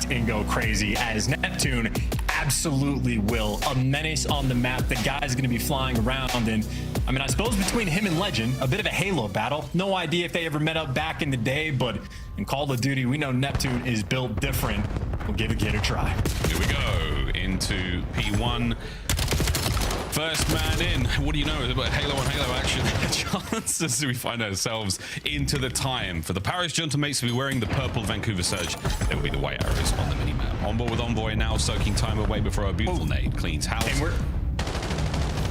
react and go crazy, as Neptune absolutely will. A menace on the map. The guy's going to be flying around, and I mean, I suppose between him and Legend, a bit of a Halo battle. No idea if they ever met up back in the day, but in Call of Duty, we know Neptune is built different. We'll give a kid a try. Here we go into P1. First man in. What do you know about Halo on Halo action? Chances we find ourselves into the time for the Paris Gentlemates to be wearing the purple Vancouver Surge. There will be the white arrows on the minimap. On board with Envoy now, soaking time away before a beautiful nade cleans house. And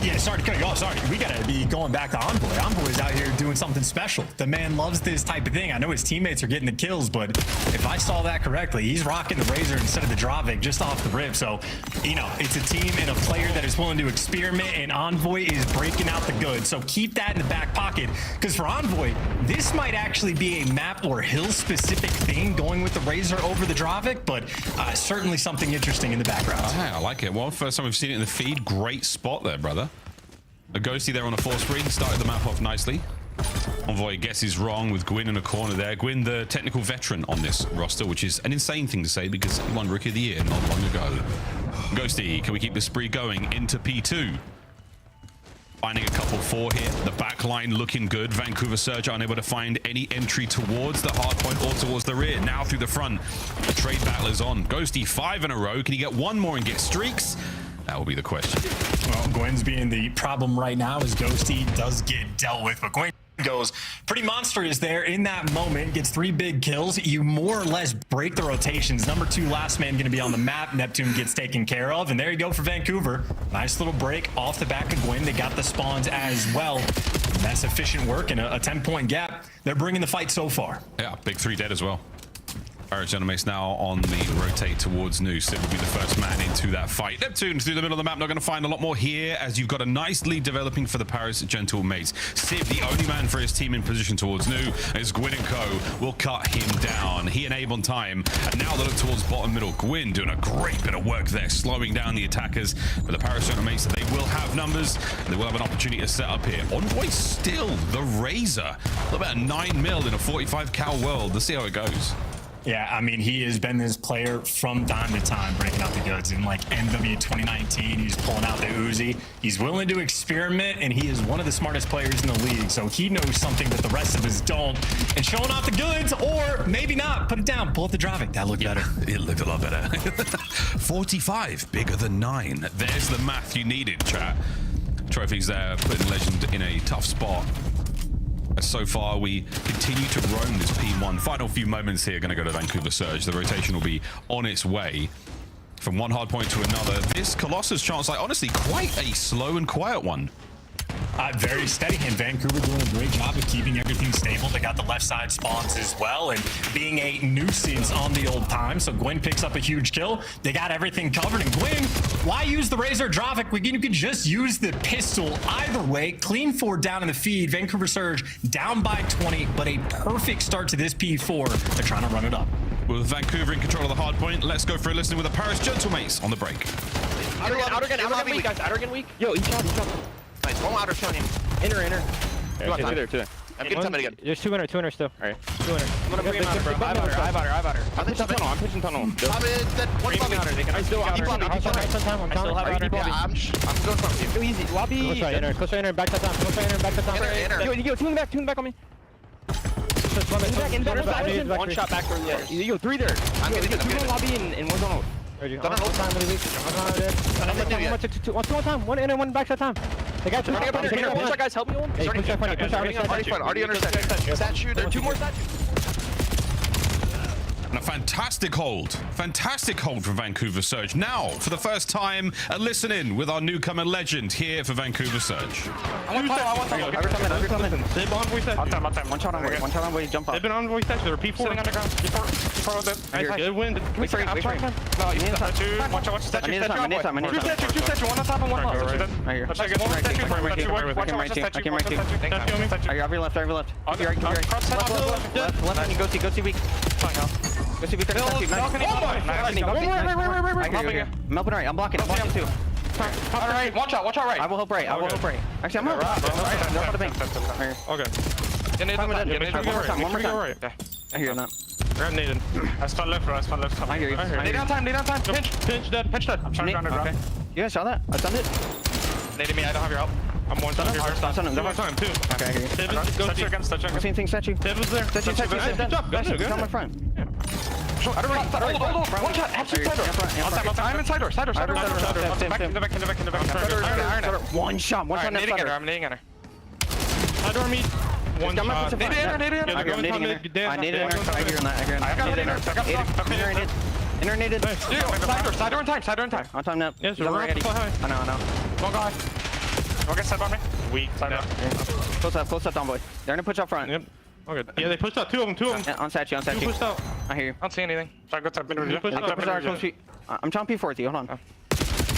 yeah, sorry to cut you off. Sorry, we gotta be going back to Envoy. Envoy's out here doing something special. The man loves this type of thing. I know his teammates are getting the kills, but if I saw that correctly, he's rocking the Razor instead of the Dravik just off the rip. So, you know, it's a team and a player that is willing to experiment, and Envoy is breaking out the goods. So keep that in the back pocket, because for Envoy, this might actually be a map or hill-specific thing, going with the Razor over the Dravik, but certainly something interesting in the background. Hey, I like it. Well, first time we've seen it in the feed. Great spot there, brother. A Ghosty there on a 4-spree, started the map off nicely. Envoy guesses wrong with Gwyn in a corner there. Gwyn, the technical veteran on this roster, which is an insane thing to say because he won Rookie of the Year not long ago. Ghosty, can we keep the spree going into P2? Finding a couple 4 here. The back line looking good. Vancouver Surge unable to find any entry towards the hard point or towards the rear. Now through the front. The trade battle is on. Ghosty 5 in a row. Can he get one more and get streaks? That will be the question. Well, Gwen's being the problem right now as Ghosty does get dealt with, but Gwen goes pretty monstrous there in that moment, gets 3 big kills. You more or less break the rotations. Number 2 last man going to be on the map. Neptune gets taken care of, and there you go for Vancouver. Nice little break off the back of Gwen. They got the spawns as well. That's efficient work and a 10-point gap. They're bringing the fight so far. Yeah, big 3 dead as well. Paris Gentlemates now on the rotate towards Nu. Sid will be the first man into that fight. Neptune through the middle of the map, not going to find a lot more here, as you've got a nice lead developing for the Paris Gentlemates. Sid, the only man for his team in position towards Nu, as Gwyn and Co will cut him down. He and Abe on time, and now they look towards bottom middle. Gwyn doing a great bit of work there, slowing down the attackers. But the Paris Gentlemates, they will have numbers, and they will have an opportunity to set up here. Envoy still the Razor. About 9 mil in a 45 cal world. Let's see how it goes. Yeah, I mean, he has been this player from time to time, breaking out the goods. In like MW 2019, he's pulling out the Uzi. He's willing to experiment, and he is one of the smartest players in the league. So he knows something that the rest of us don't. And showing off the goods, or maybe not. Put it down, pull up the Dravik. That looked better. It looked a lot better. 45, bigger than 9. There's the math you needed, chat. Trophies there, putting Legend in a tough spot. So far, we continue to roam this P1. Final few moments here, going to go to Vancouver Surge. The rotation will be on its way from one hard point to another. This Colossus chance, like, honestly, quite a slow and quiet one. Very steady, and Vancouver doing a great job of keeping everything stable. They got the left side spawns as well, and being a nuisance on the old time. So Gwen picks up a huge kill. They got everything covered, and Gwen, why use the Razor Dravik? You could just use the pistol. Either way, clean 4 down in the feed. Vancouver Surge down by 20, but a perfect start to this P4. They're trying to run it up. With Vancouver in control of the hard point, let's go for a listen with the Paris Gentlemates on the break. Outer weak, guys. Outer weak. Yo, he's shot. Nice. One outer showing him. Inner. Yeah, two there. I'm getting somebody again. There's 2 inner still. Alright. 2 inner. I'm gonna bring him out, bro. I have outer. I'm pushing tunnel. I still have outer. I'm going front. Too easy. Lobby. Close right inner, back that time. Yo, two in the back on me. One shot back for the. Yo, 3 there. I'm getting 2 in lobby and 1 tunnel. One time. 1 inner, 1 back that time. They got 2. Push that, guys. Help me on. Hey, push that. Already under statue. There are 2 more statues. And a fantastic hold from Vancouver Surge. Now, for the first time, a listen in with our newcomer Legend here for Vancouver Surge. I want time. Every time. They've been on voice statue. One shot on way, jump up. They've been on voice statue. They're P4. Sitting underground. P4. Good win. Wait for it. No, you need statue. Watch statue. I need time. Two statue. One on top and one left. Right here. Watch statue. Watch statue. Every left. Left, go see weak. Go see weak. Melbourne right, I'm blocking too. Alright, watch out right. I will help right. Actually, I'm helping. Okay. One more time. I hear that. Grab needed. I spawn left, bro. I spawn left. I hear you. Lay down time. Pinch. Pinch dead. Pinch dead. I'm trying to ground the Okay. ground. You guys saw that? I stunned it. Nading me. I don't have your help. I'm one shot here. Stun him. Two more time. Two. Okay, I hear you. Touch you again. Touch you again. Same thing, statue. Dead was there. Statue. Good job. Good It's on my front. I don't know. Hold. One shot. Absolute side door. I'm in side door. Side door. Back in the back. One shot. One shot. I'm nading at her. Side door meet. One shot. I hear I naded in there. I hear that. I got it. Internated. Side door in time. On time now. Yes, He's we're already. I know. One guy. Okay, side by me. Weak. Side up. Close up, down boy. They're gonna push up front. Yep. Okay. Yeah, they pushed out. Two of them. Yeah, on statue. Two pushed out. I hear you. I don't see anything. Sorry, go top. I'm trying P4 with you. Hold on.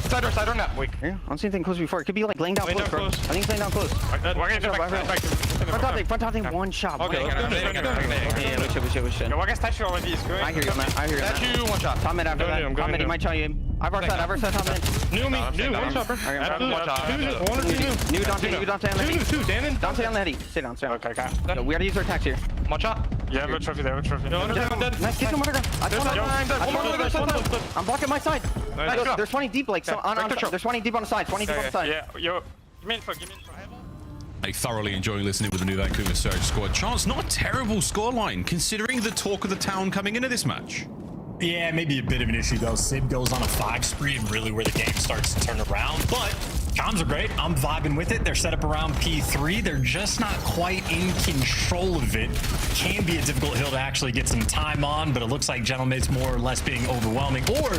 Side door now. Weak. Here, I don't see anything close before. It could be like laying down Laying close, down bro. close. I think he's laying down close. Front top thing, one shot. Okay, let's go. Yeah, we should. Yo, I guess Tashi already is going. I hear you on that. Statue, one shot. Top mid after Go that. to him, go Top to mid, he him. might tell you. I've our side, top mid. New me. New. One shot, bro. Alright, Absolute. one shot. One or two new. New Dante on the heady. Two, Dannon. Dante on the heady. Sit down. Okay. Yo, we gotta use our attacks here. One shot. Yeah, have a trophy there. No, dead. Nice, get him under I'm blocking my side. There's 20 deep, like, so there's 20 deep on the side. 20 deep on the side. Yeah, yo. Give me info. Thoroughly enjoying listening with the new Vancouver Surge squad. Chance, not a terrible scoreline considering the talk of the town coming into this match. Yeah, maybe a bit of an issue though. Sib goes on a 5 spree and really where the game starts to turn around. But comms are great. I'm vibing with it. They're set up around P3. They're just not quite in control of it. Can be a difficult hill to actually get some time on, but it looks like Gentleman's more or less being overwhelming. Or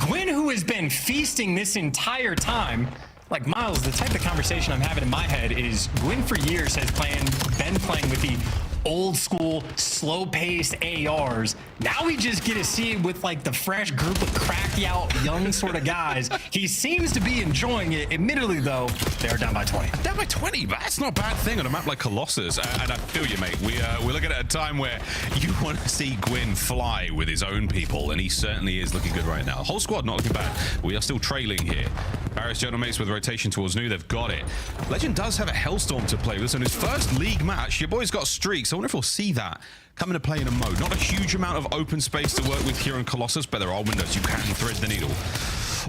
Gwyn, who has been feasting this entire time. Like, Miles, the type of conversation I'm having in my head is Gwyn for years has been playing with the old school, slow-paced ARs. Now we just get to see it with like the fresh group of cracked out young sort of guys. He seems to be enjoying it. Admittedly, though, they are down by 20. Down by 20, but that's not a bad thing on a map like Colossus. And I feel you, mate. We're looking at a time where you want to see Gwyn fly with his own people, and he certainly is looking good right now. Whole squad not looking bad. We are still trailing here. Paris Gentlemen with rotation towards new. They've got it. Legend does have a Hellstorm to play with. So in his first league match, your boy's got streaks. I wonder if we'll see that come into play in a mode. Not a huge amount of open space to work with here in Colossus, but there are windows you can thread the needle.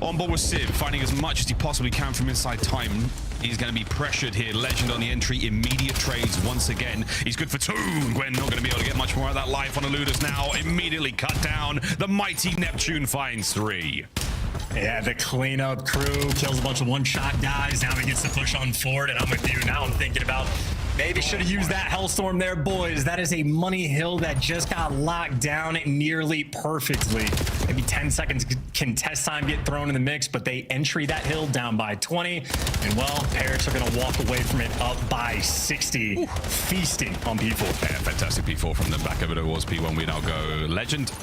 On board with Sib, finding as much as he possibly can from inside time. He's going to be pressured here. Legend on the entry. Immediate trades once again. He's good for 2. Gwen not going to be able to get much more of that life on Eludus now. Immediately cut down. The mighty Neptune finds 3. Yeah, the cleanup crew kills a bunch of one-shot guys. Now he gets to push on forward, and I'm with you. Now I'm thinking about maybe should have used that Hellstorm there, boys. That is a money hill that just got locked down nearly perfectly. Maybe 10 seconds contest time get thrown in the mix, but they entry that hill down by 20. And, well, Paris are going to walk away from it up by 60. Ooh. Feasting on P4. Yeah, fantastic P4 from the back of it. It was P1. We now go Legend.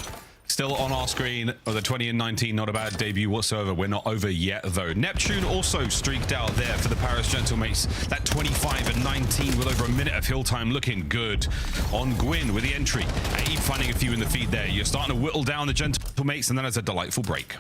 Still on our screen, the 20 and 19, not a bad debut whatsoever. We're not over yet, though. Neptune also streaked out there for the Paris Gentlemates. That 25 and 19 with over a minute of hill time looking good. On Gwyn with the entry. Abe finding a few in the feed there. You're starting to whittle down the Gentlemates, and then it's a delightful break.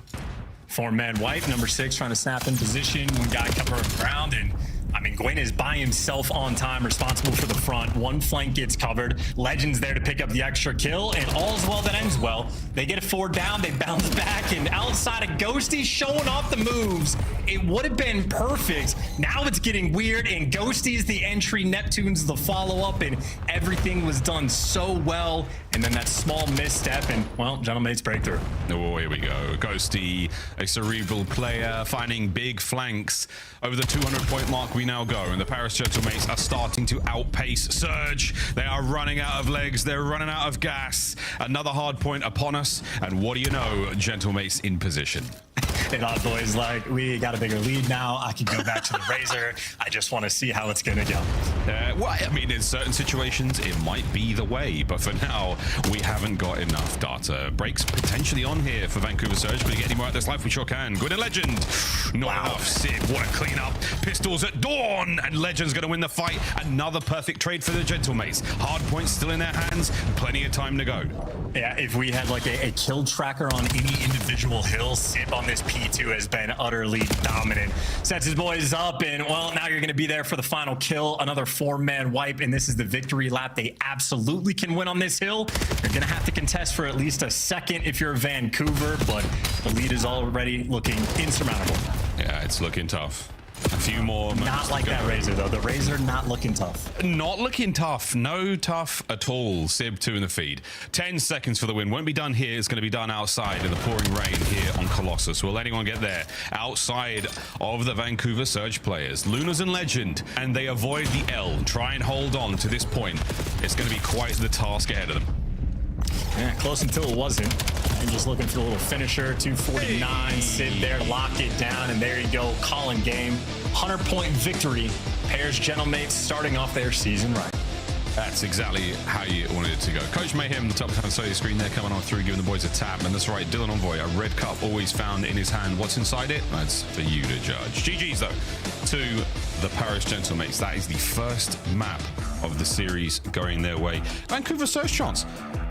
4-man wipe, number 6 trying to snap in position. One guy covering ground, and I mean, Gwyn is by himself on time, responsible for the front. One flank gets covered. Legend's there to pick up the extra kill, and all's well that ends well. They get a 4 down, they bounce back, and outside of Ghosty showing off the moves, it would have been perfect. Now it's getting weird, and Ghosty's the entry, Neptune's the follow-up, and everything was done so well. And then that small misstep, and, well, Gentlemate's breakthrough. Oh, here we go. Ghosty, a cerebral player, finding big flanks. Over the 200-point mark we now go, and the Paris Gentlemates are starting to outpace Surge. They are running out of legs. They're running out of gas. Another hard point upon us, and what do you know? Gentlemates in position. And Odd Boy's like, we got a bigger lead now. I can go back to the Razor. I just want to see how it's going to go. Well, I mean, in certain situations, it might be the way, but for now, we haven't got enough data. Breaks potentially on here for Vancouver Surge, but to get any more out of this life, we sure can. Gwyn and Legend. Not enough. Sib, what a cleanup. Pistols at dawn, and Legend's going to win the fight. Another perfect trade for the Gentlemates. Hard points still in their hands. Plenty of time to go. Yeah, if we had like a kill tracker on any individual hill, Sib on this P P2 has been utterly dominant. Sets his boys up, and well, now you're going to be there for the final kill. Another 4-man wipe, and this is the victory lap. They absolutely can win on this hill. You're going to have to contest for at least a second if you're Vancouver, but the lead is already looking insurmountable. Yeah, it's looking tough. A few more. Not like that Razor, though. The Razor not looking tough. Not looking tough. No tough at all. Sib 2 in the feed. 10 seconds for the win. Won't be done here. It's going to be done outside in the pouring rain here on Colossus. Will anyone get there? Outside of the Vancouver Surge players. Lunas and Legend. And they avoid the L. Try and hold on to this point. It's going to be quite the task ahead of them. Yeah, close until it wasn't. And just looking for the little finisher. 249, sit there, lock it down, and there you go. Calling game. 100-point victory. Pairs Gentlemates starting off their season right. That's exactly how you wanted it to go. Coach Mayhem, the top hand side of the screen there, coming on through, giving the boys a tap. And that's right, Dylan Envoy, a red cup always found in his hand. What's inside it? That's for you to judge. GG's, though, to the Paris Gentlemates. That is the first map of the series going their way. Vancouver Surge chance.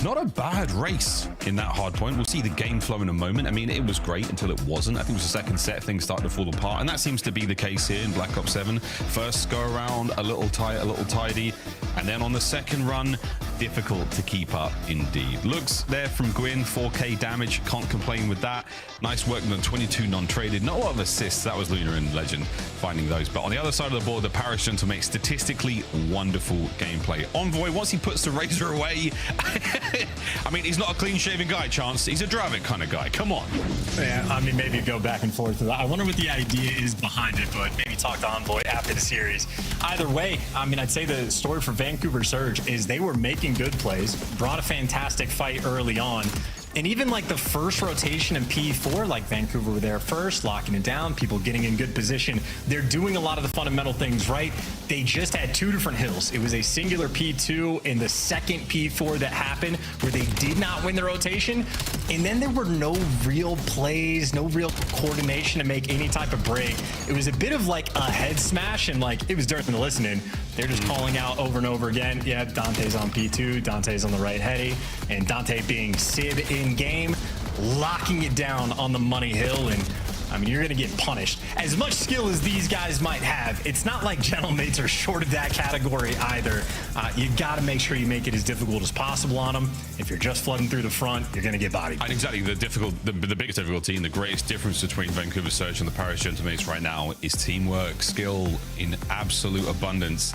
Not a bad race in that hard point. We'll see the game flow in a moment. I mean, it was great until it wasn't. I think it was the second set, things started to fall apart. And that seems to be the case here in Black Ops 7. First go around, a little tight, a little tidy. And then on the second run, difficult to keep up indeed. Looks there from Gwyn, 4k damage, can't complain with that. Nice work on 22 non-traded. Not a lot of assists, that was Luna and Legend finding those. But on the other side of the board, the Paris Gentlemates, statistically wonderful gameplay. Envoy, once he puts the Razor away, I mean, he's not a clean-shaven guy, Chance. He's a Dravik kind of guy. Come on. Yeah, I mean, maybe go back and forth. I wonder what the idea is behind it, but maybe talk to Envoy after the series. Either way, I mean, I'd say the story for Vancouver Surge is they were making good plays, brought a fantastic fight early on. And even like the first rotation in P4, like Vancouver were there first, locking it down, people getting in good position. They're doing a lot of the fundamental things right. They just had two different hills. It was a singular P2 and the second P4 that happened where they did not win the rotation. And then there were no real plays, no real coordination to make any type of break. It was a bit of like a head smash, and like it was during the listening. They're just calling out over and over again. Yeah, Dante's on P2, Dante's on the right heady, and Dante being Sib in game, locking it down on the money hill. And I mean, you're gonna get punished. As much skill as these guys might have, it's not like Gentlemates are short of that category either. You gotta make sure you make it as difficult as possible on them. If you're just flooding through the front, you're gonna get bodied. And exactly, the biggest difficulty and the greatest difference between Vancouver Surge and the Paris Gentlemates right now is teamwork, skill in absolute abundance.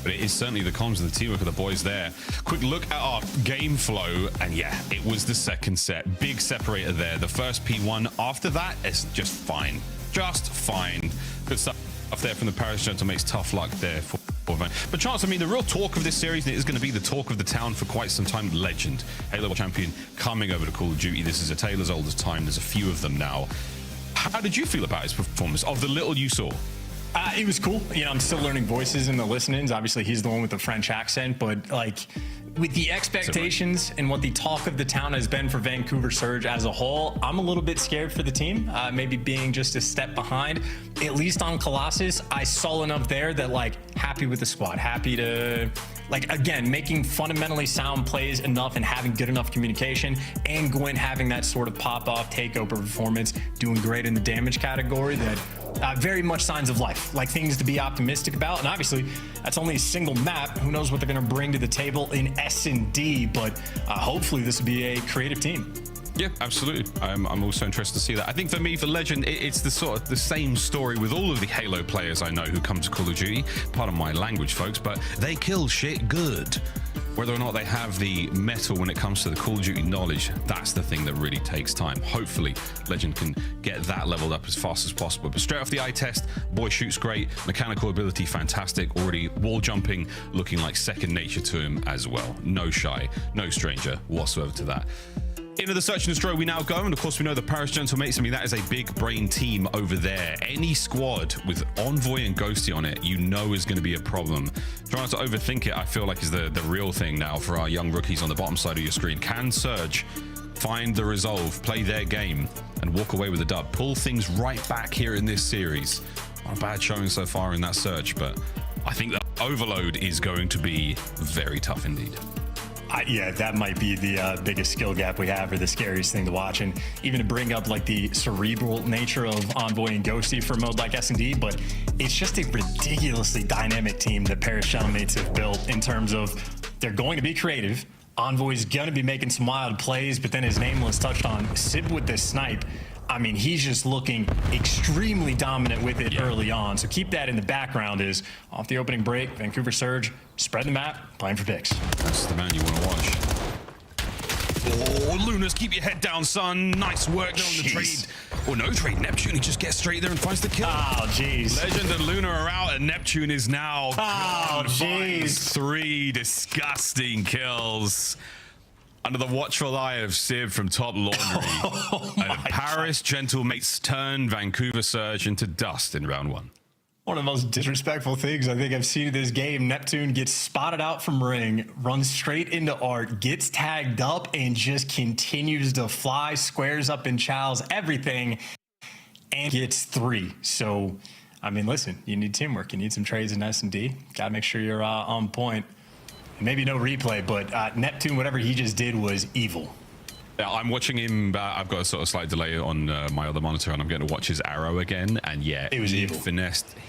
But it is certainly the comms and the teamwork of the boys there. Quick look at our game flow, and yeah, it was the second set. Big separator there. The first P1. After that, it's just fine. Just fine. Good stuff up there from the Paris Gentlemates. Tough luck there for Van. But Chance, I mean, the real talk of this series, and it is going to be the talk of the town for quite some time. Legend, Halo champion, coming over to Call of Duty. This is a tale as old as time. There's a few of them now. How did you feel about his performance of the little you saw? It was cool. You know, I'm still learning voices in the listenings. Obviously, he's the one with the French accent, but like with the expectations and what the talk of the town has been for Vancouver Surge as a whole, I'm a little bit scared for the team, maybe being just a step behind. At least on Colossus, I saw enough there that like happy with the squad, happy to like, again, making fundamentally sound plays enough and having good enough communication, and Gwyn having that sort of pop-off takeover performance, doing great in the damage category. That very much signs of life, like things to be optimistic about. And obviously, that's only a single map. Who knows what they're going to bring to the table in S&D, but hopefully this will be a creative team. Yeah, absolutely. I'm also interested to see that. I think for me, for Legend, it's the sort of the same story with all of the Halo players I know who come to Call of Duty. Pardon my language, folks, but they kill shit good. Whether or not they have the metal when it comes to the Call of Duty knowledge, that's the thing that really takes time. Hopefully, Legend can get that leveled up as fast as possible. But straight off the eye test, boy shoots great. Mechanical ability, fantastic. Already wall jumping, looking like second nature to him as well. No shy, no stranger whatsoever to that. Into the search and destroy we now go, and of course we know the Paris Gentlemates. I mean, that is a big brain team over there. Any squad with Envoy and Ghosty on it, you know is going to be a problem. Trying to overthink it, I feel like, is the real thing now for our young rookies on the bottom side of your screen. Can Surge find the resolve, play their game, and walk away with a dub? Pull things right back here in this series. Not a bad showing so far in that search, but I think the overload is going to be very tough indeed. Yeah, that might be the biggest skill gap we have, or the scariest thing to watch. And even to bring up like the cerebral nature of Envoy and Ghosty for a mode like S&D, but it's just a ridiculously dynamic team that Paris Gentleman's have built in terms of they're going to be creative. Envoy's going to be making some wild plays, but then as Nameless touched on, Sib with this snipe, I mean, he's just looking extremely dominant with it early on. So keep that in the background is off the opening break, Vancouver Surge, spread the map, playing for picks. That's the man you want to watch. Oh, Lunas, keep your head down, son. Nice work there on the trade. Or no trade. Neptune, he just gets straight there and finds the kill. Oh, jeez. Legend and Luna are out, and Neptune is now gone. Jeez. 3 disgusting kills. Under the watchful eye of Sib from Top Laundry. And Paris Gentlemates turn Vancouver Surge into dust in round 1. One of the most disrespectful things I think I've seen in this game. Neptune gets spotted out from ring, runs straight into Art, gets tagged up, and just continues to fly, squares up in chows, everything, and gets 3. So, I mean, listen, you need teamwork. You need some trades in S&D. Got to make sure you're on point. Maybe no replay, but Neptune, whatever he just did was evil. Yeah, I'm watching him. I've got a sort of slight delay on my other monitor, and I'm going to watch his arrow again. And yeah, it was evil.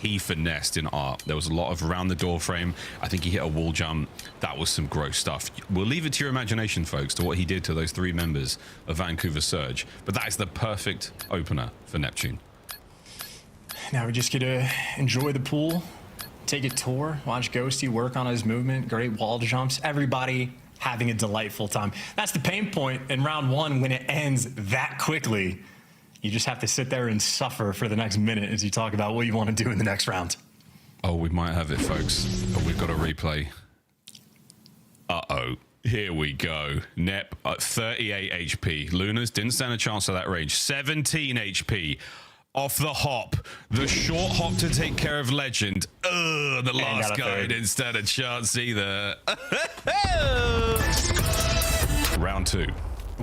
He finessed in Art. There was a lot of around the door frame. I think he hit a wall jump. That was some gross stuff. We'll leave it to your imagination, folks, to what he did to those 3 members of Vancouver Surge. But that is the perfect opener for Neptune. Now we just get to enjoy the pool, take a tour, watch Ghosty work on his movement, great wall jumps, everybody having a delightful time. That's the pain point in round 1 when it ends that quickly. You just have to sit there and suffer for the next minute as you talk about what you want to do in the next round. Oh, we might have it, folks. But we've got a replay. Uh-oh. Here we go. Nep at 38 HP. Lunas didn't stand a chance at that range. 17 HP. Off the hop, the short hop to take care of Legend. The last guy didn't stand a chance either. Round 2.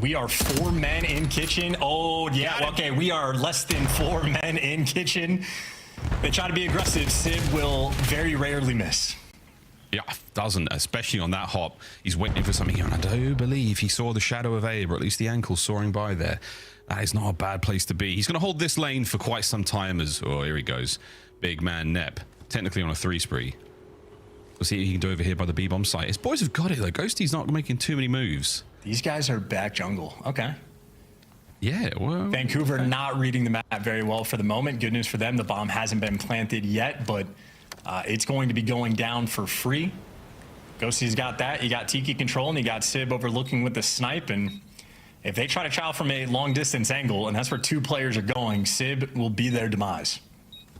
We are 4 men in kitchen. Oh, yeah, okay, we are less than 4 men in kitchen. They try to be aggressive. Sib will very rarely miss. Yeah, doesn't, especially on that hop. He's waiting for something here, and I do believe he saw the shadow of Abe, or at least the ankle soaring by there. That is not a bad place to be. He's going to hold this lane for quite some time as... Oh, here he goes. Big man Nep. Technically on a 3 spree. We'll see what he can do over here by the B-bomb site. His boys have got it, though. Ghosty's not making too many moves. These guys are back jungle. Okay. Yeah, well... Vancouver not reading the map very well for the moment. Good news for them. The bomb hasn't been planted yet, but it's going to be going down for free. Ghosty's got that. You got Tiki control, and you got Sib overlooking with the snipe, and... if they try to chow from a long-distance angle, and that's where 2 players are going, Sib will be their demise.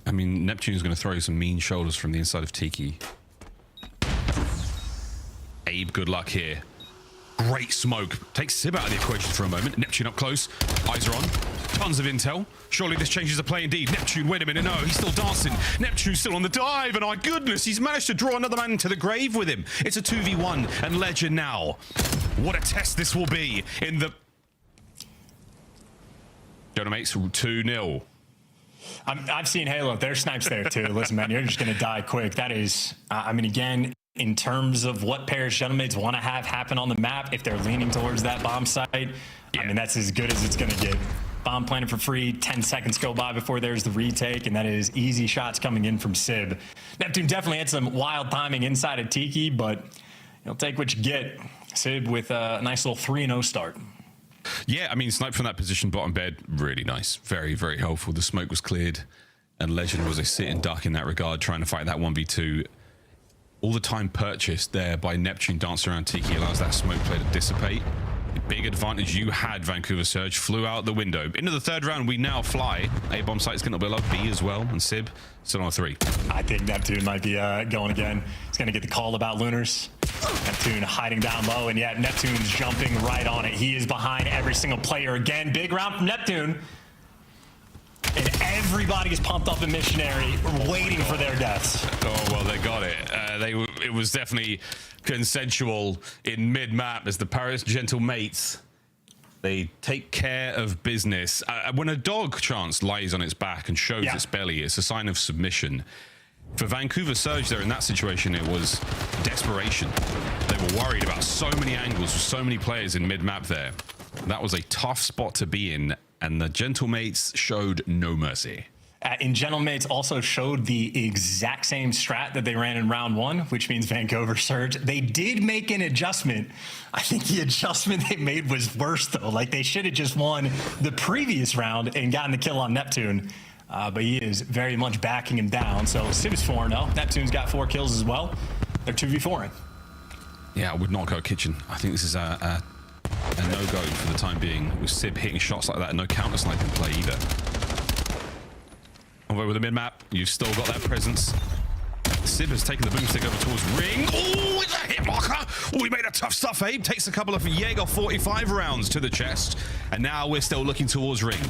I mean, Neptune's going to throw some mean shoulders from the inside of Tiki. Abe, good luck here. Great smoke. Takes Sib out of the equation for a moment. Neptune up close. Eyes are on. Tons of intel. Surely this changes the play indeed. Neptune, wait a minute. No, he's still dancing. Neptune's still on the dive, and my goodness, he's managed to draw another man into the grave with him. It's a 2v1, and Legend now. What a test this will be in the... Jonah makes 2-0. I've seen Halo. There's snipes there too. Listen, man, you're just going to die quick. That is, I mean, again, in terms of what Paris Gentlemates want to have happen on the map, if they're leaning towards that bomb site, I mean, that's as good as it's going to get. Bomb planted for free. 10 seconds go by before there's the retake, and that is easy shots coming in from Sib. Neptune definitely had some wild timing inside of Tiki, but you'll take what you get. Sib with a nice little 3-0 start. Yeah, I mean, snipe from that position, bottom bed, really nice. Very, very helpful. The smoke was cleared, and Legend was a sit and duck in that regard, trying to fight that 1v2. All the time purchased there by Neptune dancing around Tiki allows that smoke play to dissipate. The big advantage you had, Vancouver Surge, flew out the window. Into the 3rd round, we now fly. A-bomb site's going to be up B as well, and Sib still on 3. I think Neptune might be going again. He's going to get the call about Lunars. Neptune hiding down low, and yet Neptune's jumping right on it. He is behind every single player again. Big round from Neptune. And everybody is pumped up in Missionary, waiting for their deaths. Oh, well, they got it. It was definitely consensual in mid-map as the Paris Gentlemates. They take care of business. When a dog chance lies on its back and shows its belly, it's a sign of submission. For Vancouver Surge there in that situation, it was desperation. They were worried about so many angles with so many players in mid-map there. That was a tough spot to be in, and the Gentlemates showed no mercy. And Gentlemates also showed the exact same strat that they ran in round one, which means Vancouver Surge. They did make an adjustment. I think the adjustment they made was worse, though. Like, they should have just won the previous round and gotten the kill on Neptune. But he is very much backing him down. So Sib is 4-0. Neptune's got 4 kills as well. They're 2v4ing. Yeah, I would not go kitchen. I think this is a no-go for the time being. With Sib hitting shots like that and no counter-sniping play either. Although with the mid-map, you've still got that presence. Sib has taken the boomstick over towards Ring. Oh, it's a hit marker. Oh, he made a tough stuff, Abe. Takes a couple of Jaeger 45 rounds to the chest. And now we're still looking towards Ring.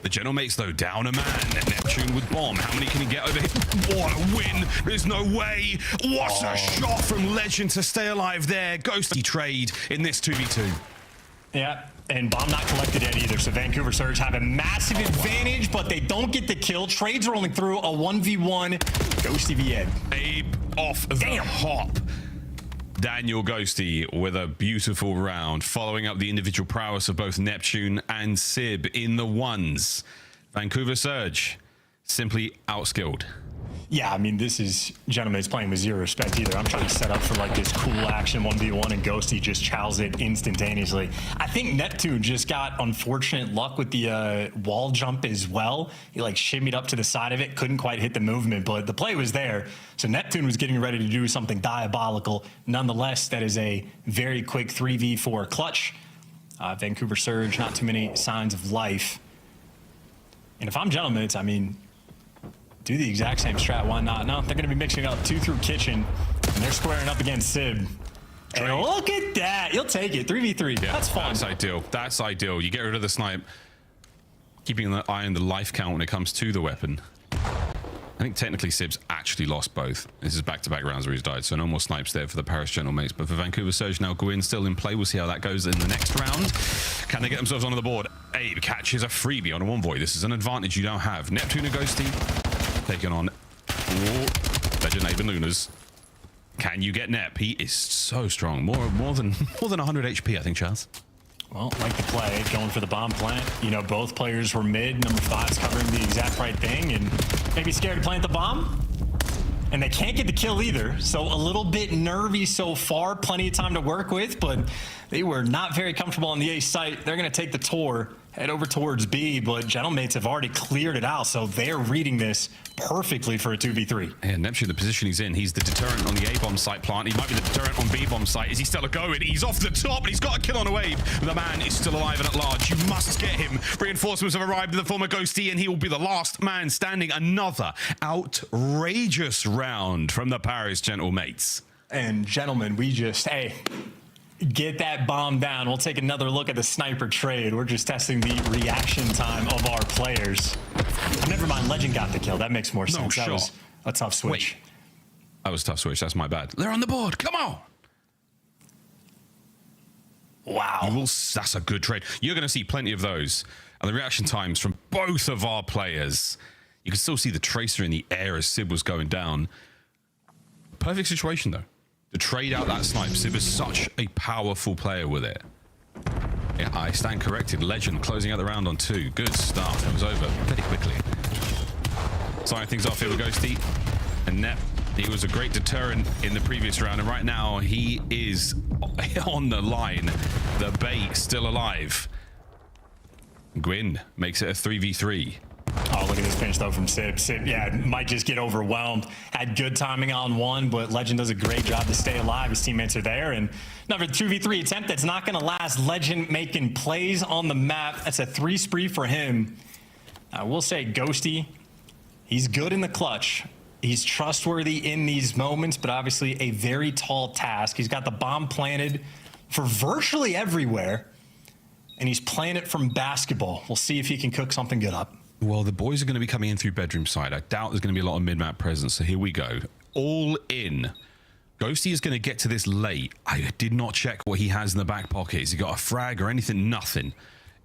The Gentlemates, though, down a man. Neptune with bomb. How many can he get over here? What a win. There's no way. What a shot from Legend to stay alive there. Ghosty trade in this 2v2. Yeah, and bomb not collected yet either. So Vancouver Surge have a massive advantage, but they don't get the kill. Trades rolling through a 1v1. Ghosty v Ed. Abe off the hop. Daniel Ghosty with a beautiful round, following up the individual prowess of both Neptune and Sib in the ones. Vancouver Surge simply outskilled. Yeah, I mean, this is Gentlemates playing with zero respect either. I'm trying to set up for like this cool action 1v1 and Ghosty just chows it instantaneously. I think Neptune just got unfortunate luck with the wall jump as well. He like shimmied up to the side of it, couldn't quite hit the movement, but the play was there. So Neptune was getting ready to do something diabolical. Nonetheless, that is a very quick 3v4 clutch. Vancouver Surge, not too many signs of life. And if I'm Gentlemates, I mean, do the exact same strat, why not? No, they're going to be mixing up 2 through kitchen, and they're squaring up against Sib. And look at that. You'll take it. 3v3. Yeah, that's fun. That's ideal. That's ideal. You get rid of the snipe, keeping an eye on the life count when it comes to the weapon. I think technically Sib's actually lost both. This is back-to-back rounds where he's died, so no more snipes there for the Paris Gentlemates. But for Vancouver Surge now, Gwyn still in play. We'll see how that goes in the next round. Can they get themselves onto the board? Abe catches a freebie on a Envoy. This is an advantage you don't have. Neptune and Ghosty taking on Legend Abe and Lunas. Can you get Nep? He is so strong. More than 100 HP, I think, Charles. Well, like the play, going for the bomb plant. You know, both players were mid. Number 5's covering the exact right thing, and maybe scared to plant the bomb. And they can't get the kill either, so a little bit nervy so far. Plenty of time to work with, but they were not very comfortable on the A site. They're going to take the tour, head over towards B, but Gentlemates have already cleared it out, so they're reading this perfectly for a 2v3. Yeah, Neptune, the position he's in, he's the deterrent on the A-bomb site plant. He might be the deterrent on B-bomb site. Is he still a going? He's off the top, and he's got a kill on a wave. The man is still alive and at large. You must get him. Reinforcements have arrived in the form of Ghosty, and he will be the last man standing. Another outrageous round from the Paris Gentlemates. And gentlemen, we just, hey, get that bomb down. We'll take another look at the sniper trade. We're just testing the reaction time of our players. Never mind, Legend got the kill. That makes more sense. That was a tough switch. Wait. That was a tough switch. That's my bad. They're on the board. Come on. Wow. That's a good trade. You're going to see plenty of those. And the reaction times from both of our players. You can still see the tracer in the air as Sib was going down. Perfect situation, though. To trade out that snipe. Sib is such a powerful player with it. Yeah, I stand corrected. Legend closing out the round on 2. Good start. It was over pretty quickly. Starting things off here with Ghosty. And Nep, he was a great deterrent in the previous round. And right now, he is on the line. The bait still alive. Gwyn makes it a 3v3. Oh, look at this finish, though, from Sib. Sib, yeah, might just get overwhelmed. Had good timing on one, but Legend does a great job to stay alive. His teammates are there. And another 2v3 attempt that's not going to last. Legend making plays on the map. That's a 3 spree for him. I will say, Ghosty, he's good in the clutch. He's trustworthy in these moments, but obviously a very tall task. He's got the bomb planted for virtually everywhere, and he's playing it from basketball. We'll see if he can cook something good up. Well, the boys are going to be coming in through bedroom side. I doubt there's going to be a lot of mid-map presence, so here we go. All in. Ghosty is going to get to this late. I did not check what he has in the back pocket. Has he got a frag or anything? Nothing.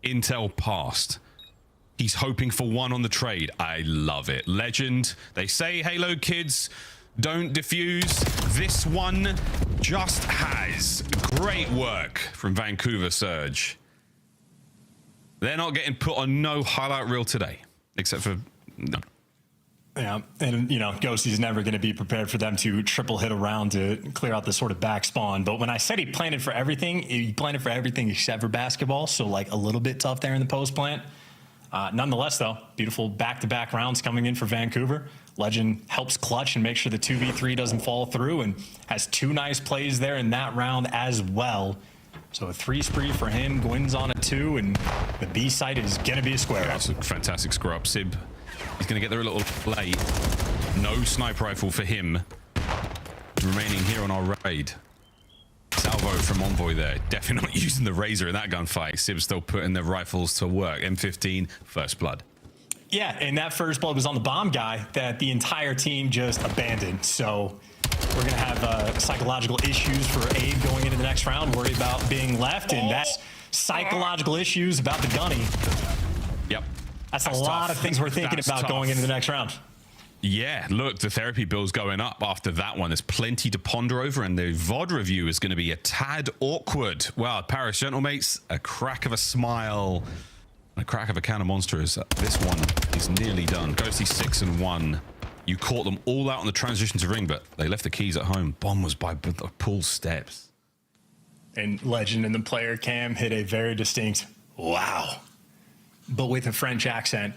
Intel passed. He's hoping for one on the trade. I love it. Legend. They say, Halo kids, don't diffuse. This one just has. Great work from Vancouver Surge. They're not getting put on no highlight reel today, except for no. Yeah, and you know, Ghosty's never going to be prepared for them to triple hit around to clear out the sort of back spawn. But when I said he planted for everything except for basketball, so like a little bit tough there in the post plant. Nonetheless, though, beautiful back-to-back rounds coming in for Vancouver. Legend helps clutch and make sure the 2v3 doesn't fall through, and has 2 nice plays there in that round as well. So a 3 spree for him. Gwyn's on a 2, and the B site is going to be a square. That's a fantastic square up. Sib, he's going to get there a little late. No sniper rifle for him. Remaining here on our raid. Salvo from Envoy there. Definitely not using the Razor in that gunfight. Sib's still putting their rifles to work. M15, first blood. Yeah, and that first blood was on the bomb guy that the entire team just abandoned. So we're going to have psychological issues for Abe going into the next round, worry about being left, and that's psychological issues about the gunny. Yep. That's a lot of things we're thinking about going into the next round. Yeah, look, the therapy bill's going up after that one. There's plenty to ponder over, and the VOD review is going to be a tad awkward. Well, Paris Gentlemates, a crack of a smile, a crack of a can of monsters. This one is nearly done. Ghosty 6-1. You caught them all out on the transition to ring, but they left the keys at home. Bomb was by the pool steps. And Legend and the player cam hit a very distinct wow, but with a French accent.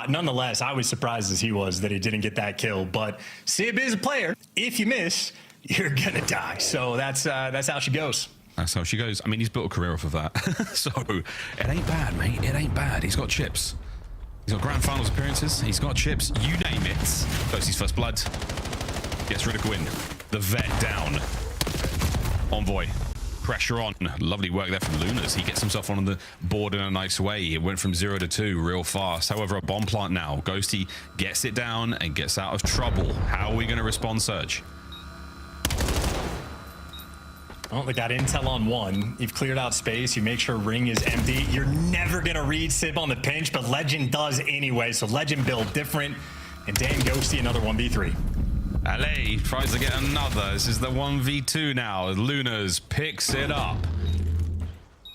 Nonetheless, I was surprised as he was that he didn't get that kill. But Sib is a player. If you miss, you're gonna die. So that's how she goes. That's how she goes. I mean, he's built a career off of that. So it ain't bad, mate. It ain't bad. He's got chips. He's got grand finals appearances. He's got chips. You name it. Ghosty's first blood. Gets rid of Gwyn. The vet down. Envoy. Pressure on. Lovely work there from Lunas. He gets himself on the board in a nice way. It went from 0 to 2 real fast. However, a bomb plant now. Ghosty gets it down and gets out of trouble. How are we going to respond, Surge? Well, they got intel on 1. You've cleared out space. You make sure ring is empty. You're never going to read Sib on the pinch, but Legend does anyway. So Legend build different. And damn Ghosty, another 1v3. LA tries to get another. This is the 1v2 now. Lunas picks it up.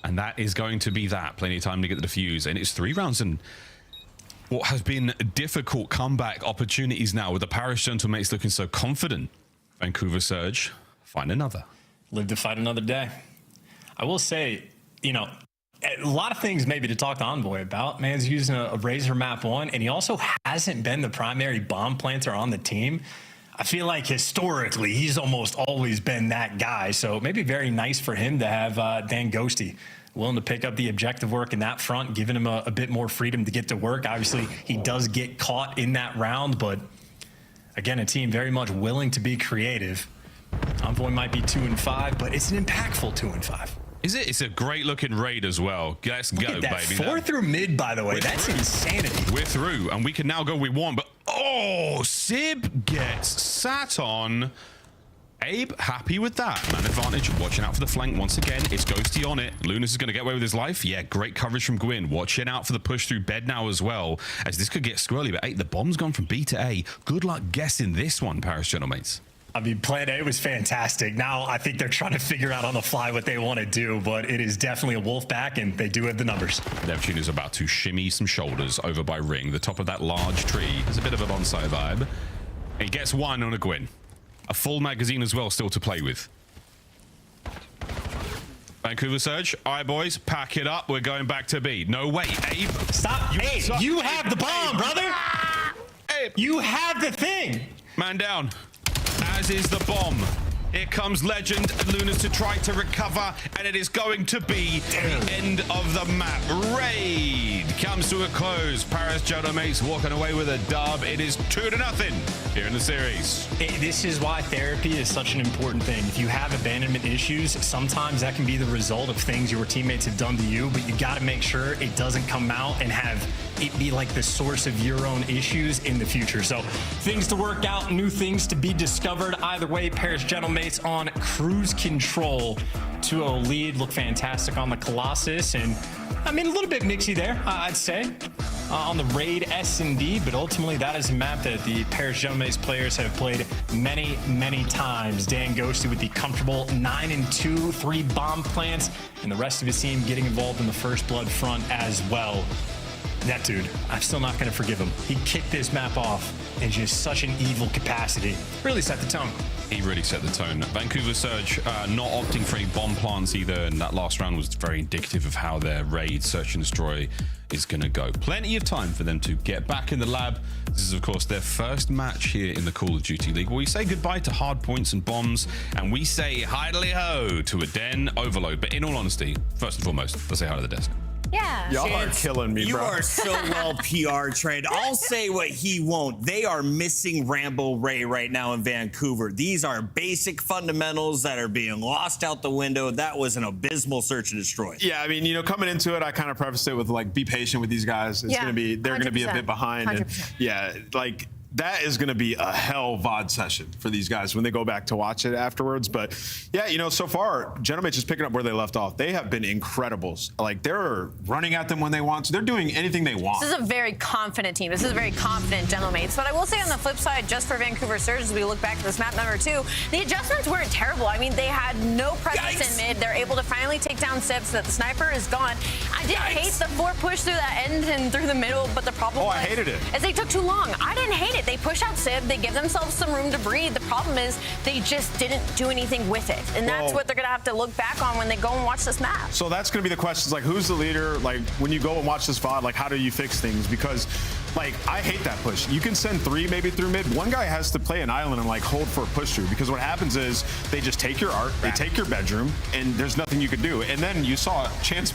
And that is going to be that. Plenty of time to get the defuse. And it's 3 rounds and what has been difficult comeback opportunities now with the Paris Gentlemates looking so confident. Vancouver Surge, find another. Live to fight another day. I will say, you know, a lot of things maybe to talk to Envoy about. Man's using a Razor map 1, and he also hasn't been the primary bomb planter on the team. I feel like historically, he's almost always been that guy. So maybe very nice for him to have Dan Ghosty willing to pick up the objective work in that front, giving him a bit more freedom to get to work. Obviously, he does get caught in that round, but again, a team very much willing to be creative. Envoy might be 2-5, but it's an impactful 2-5. Is it? It's a great looking raid as well. Let's go, Look at that. baby. 4 through mid, by the way. That's insanity. We're through, and we can now go we want, but oh, Sib gets sat on. Abe, happy with that. Man advantage, watching out for the flank once again. It's Ghosty on it. Lunas is going to get away with his life. Yeah, great coverage from Gwyn. Watching out for the push through bed now as well, as this could get squirrely, but hey, the bomb's gone from B to A. Good luck guessing this one, Paris Gentlemates. I mean, plan A was fantastic. Now I think they're trying to figure out on the fly what they want to do, but it is definitely a wolf pack, and they do have the numbers. Neptune is about to shimmy some shoulders over by ring. The top of that large tree. There's a bit of a bonsai vibe. He gets 1 on a Gwyn. A full magazine as well still to play with. Vancouver Surge. All right, boys, pack it up. We're going back to B. No, wait, Abe. Stop. Abe, you have the bomb, brother. Abe. You have the thing. Man down. As is the bomb. Here comes Legend. Lunas to try to recover, and it is going to be the end of the map. Raid comes to a close. Paris Gentlemates walking away with a dub. It is 2-0 here in the series. This is why therapy is such an important thing. If you have abandonment issues, sometimes that can be the result of things your teammates have done to you, but you got to make sure it doesn't come out and have it be like the source of your own issues in the future. So things to work out, new things to be discovered. Either way, Paris Gentlemates on cruise control. 2-0 lead, look fantastic on the Colossus, and I mean a little bit mixy there, I'd say. on the Raid S&D, but ultimately that is a map that the Paris Genomates players have played many, many times. Dan Ghosty with the comfortable 9-2, 3 bomb plants, and the rest of his team getting involved in the first blood front as well. That dude, I'm still not going to forgive him. He kicked this map off in just such an evil capacity. Really set the tone. He really set the tone. Vancouver Surge not opting for any bomb plants either, and that last round was very indicative of how their raid search and destroy is going to go. Plenty of time for them to get back in the lab. This is, of course, their first match here in the Call of Duty League, where we say goodbye to hard points and bombs, and we say hi-de-ho to a Den Overload. But in all honesty, first and foremost, let's say hi to the desk. Yeah. Y'all are killing me, You bro. are so well PR trained. I'll say what he won't. They are missing Rambo Ray right now in Vancouver. These are basic fundamentals that are being lost out the window. That was an abysmal search and destroy. Yeah, I mean, you know, coming into it, I kind of prefaced it with like, be patient with these guys. It's Yeah, gonna be, they're gonna be a 100%. bit behind. And 100%. yeah, like that is gonna be a hell VOD session for these guys when they go back to watch it afterwards. But yeah, you know, so far, Genomates is picking up where they left off. They have been incredibles. Like they're running at them when they want to. They're doing anything they want. This is a very confident team. This is a very confident Genomates. But I will say on the flip side, just for Vancouver Surge, as we look back at this map number 2, the adjustments weren't terrible. I mean, they had no presence in mid. They're able to finally take down Sib so that the sniper is gone. I didn't hate the 4 push through that end and through the middle, but the problem was, I hated it. is they took too long. I didn't hate it. They push out Sib. They give themselves some room to breathe. The problem is they just didn't do anything with it. And that's what they're going to have to look back on when they go and watch this map. So that's going to be the questions, like, who's the leader? Like, when you go and watch this VOD, like, how do you fix things? Because, like, I hate that push. You can send 3 maybe through mid. One guy has to play an island and, like, hold for a push through. Because what happens is they just take your art, they take your bedroom, and there's nothing you can do. And then you saw Chance...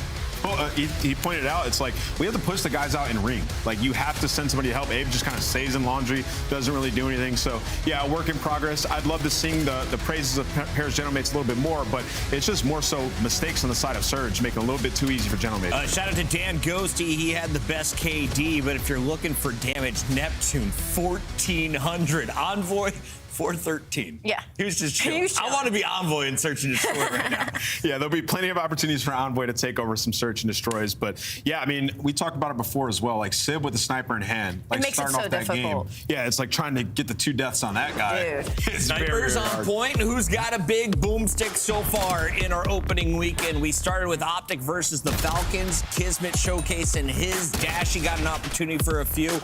he pointed out, it's like, we have to push the guys out in ring. Like, you have to send somebody to help. Abe just kind of stays in laundry, doesn't really do anything. So, yeah, a work in progress. I'd love to sing the praises of Paris Genomates a little bit more, but it's just more so mistakes on the side of Surge, making it a little bit too easy for Genomates. Shout out to Dan Ghosty. He had the best KD, but if you're looking for damage, Neptune, 1,400. Envoy, 413. Yeah. He was just He chilling. was I chilling. want to be Envoy and search and destroy right now. Yeah, there'll be plenty of opportunities for Envoy to take over some search and destroys. But yeah, I mean, we talked about it before as well. Like Sib with the sniper in hand, like makes it starting so off that difficult. game. Yeah, it's like trying to get the 2 deaths on that guy. Dude. It's very, Snipers very on hard. point. Who's got a big boomstick so far in our opening weekend? We started with Optic versus the Falcons. Kismet showcasing his dash. He got an opportunity for a few.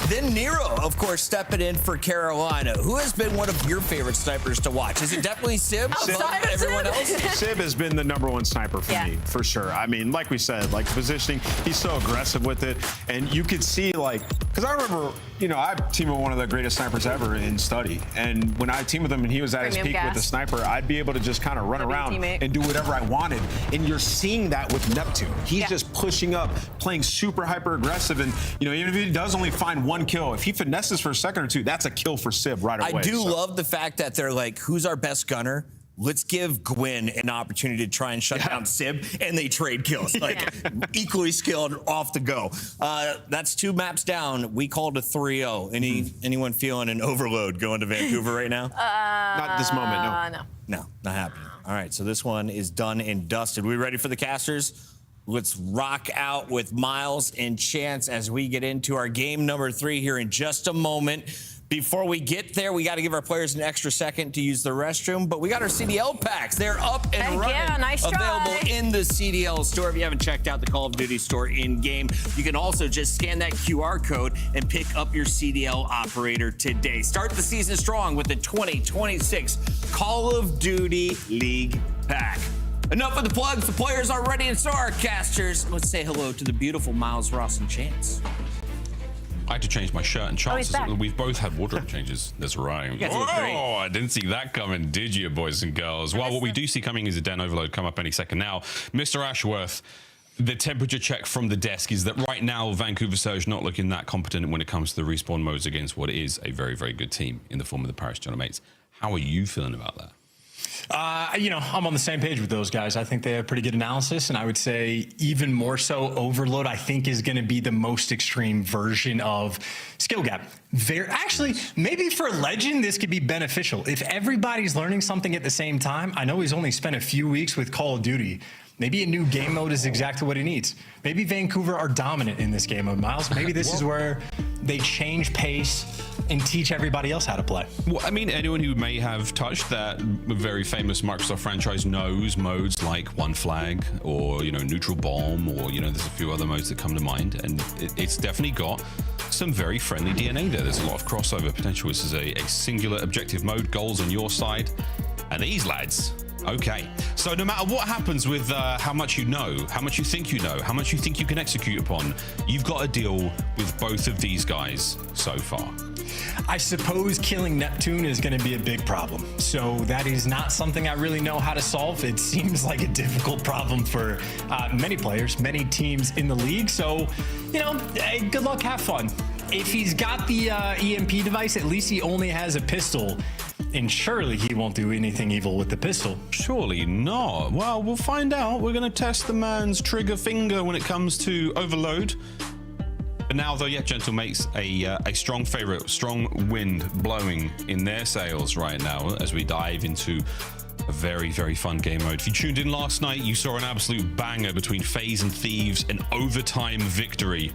Then Nero, of course, stepping in for Carolina. Who has been one of your favorite snipers to watch? Is it definitely Sib? Outside above of everyone Sib? else? Sib has been the #1 sniper for Yeah. me, for sure. I mean, like we said, like positioning, he's so aggressive with it. And you could see, like, because I remember, you know, I teamed with one of the greatest snipers ever in study. And when I teamed with him and he was at his Premium peak with the gas. sniper, I'd be able to just kind of run W around teammate. and do whatever I wanted. And you're seeing that with Neptune. He's just pushing up, playing super hyper aggressive. And, you know, even if he does only find 1 kill, if he finesses for a second or 2, that's a kill for Sib right away. I do So- love the fact that they're like, who's our best gunner? Let's give Gwyn an opportunity to try and shut down Sib, and they trade kills. Like, equally skilled, off the go. That's 2 maps down. We called a 3-0. Anyone feeling an overload going to Vancouver right now? Not at this moment, no. No. No, not happening. All right, so this one is done and dusted. We ready for the casters? Let's rock out with Miles and Chance as we get into our game number 3 here in just a moment. Before we get there, we got to give our players an extra second to use the restroom, but we got our CDL packs. They're up and Heck running. yeah, nice try. Available in the CDL store. If you haven't checked out the Call of Duty store in-game, you can also just scan that QR code and pick up your CDL operator today. Start the season strong with the 2026 Call of Duty League pack. Enough of the plugs. The players are ready, and so are casters. Let's say hello to the beautiful Miles, Ross, and Chance. I had to change my shirt and he's chances. back. We've both had wardrobe changes. That's right. guys look great. Oh, I didn't see that coming, did you, boys and girls? Well, what we do see coming is a Den Overload come up any second now. Mr. Ashworth, the temperature check from the desk is that right now Vancouver Surge not looking that competent when it comes to the respawn modes against what is a very, very good team in the form of the Paris Genomates. How are you feeling about that? You know, I'm on the same page with those guys. I think they have pretty good analysis, and I would say even more so, Overload, I think, is going to be the most extreme version of skill gap. Actually, maybe for Legend, this could be beneficial. If everybody's learning something at the same time, I know he's only spent a few weeks with Call of Duty, Maybe a new game mode is exactly what he needs. Maybe Vancouver are dominant in this game mode, Miles. Maybe this is where they change pace and teach everybody else how to play. Well, I mean, anyone who may have touched that very famous Microsoft franchise knows modes like One Flag or, you know, Neutral Bomb, or, you know, there's a few other modes that come to mind, and it's definitely got some very friendly DNA there. There's a lot of crossover potential. This is a singular objective mode, goals on your side, and these lads. Okay, so no matter what happens with how much you know, how much you think you know, how much you think you can execute upon, you've got to deal with both of these guys so far. I suppose killing Neptune is going to be a big problem. So that is not something I really know how to solve. It seems like a difficult problem for many players, many teams in the league. So, you know, hey, good luck, have fun. If he's got the EMP device, at least he only has a pistol. And surely he won't do anything evil with the pistol. Surely not. Well, we'll find out. We're going to test the man's trigger finger when it comes to overload. But now, though, yeah, gentle mates, a strong favorite, strong wind blowing in their sails right now as we dive into a very, very fun game mode. If you tuned in last night, you saw an absolute banger between FaZe and Thieves, an overtime victory.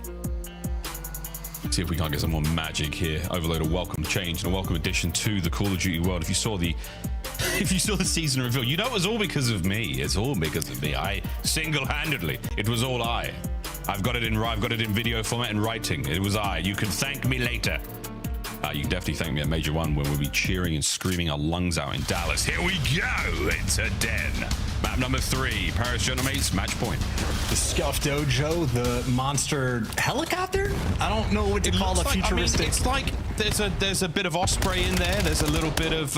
See if we can't get some more magic here. Overload, a welcome change and a welcome addition to the Call of Duty world. If you saw the season reveal, you know it was all because of me. It's all because of me. I single-handedly, it was all I. I've got it in video format and writing. It was I. You can thank me later. You can definitely thank me at Major 1 when we'll be cheering and screaming our lungs out in Dallas. Here we go. It's a den. Map number 3, Paris Genomates, match point. The Scuff Dojo, the monster helicopter? I don't know what to call a futuristic. I mean, it's like there's a bit of Osprey in there. There's a little bit of,